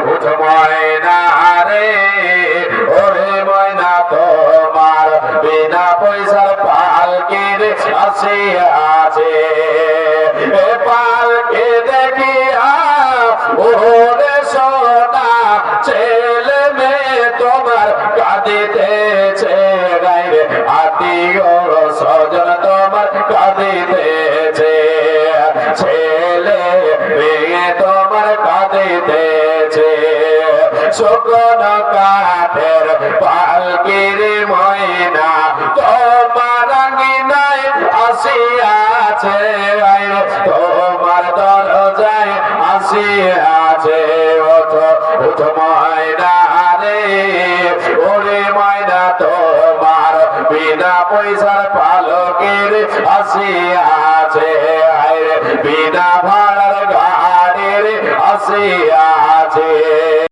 উঠ ময়না রে ওরে ময়না তোমার বিনা পয়সার পালকির আসিয়াছে পালকে দেখিয়া ওরে সোনা ছেলে মেয়ে তোমার কাঁদিতেছে গাইরে আত্মীয় স্বজন তোমার কাঁদিতেছে ছেলে মেয়ে তোমার কাঁদিতেছে শুকনো কাঠের পালকির ময়না তোমার আঙিনায় আসিয়াছে তোমার দরজায় আসিয়াছে উঠ ময়না রে ওরে ময়না তোমার বিনা পয়সার পালকের আসিয়াছে বিনা ভাড়ার গাড়ির আসিয়া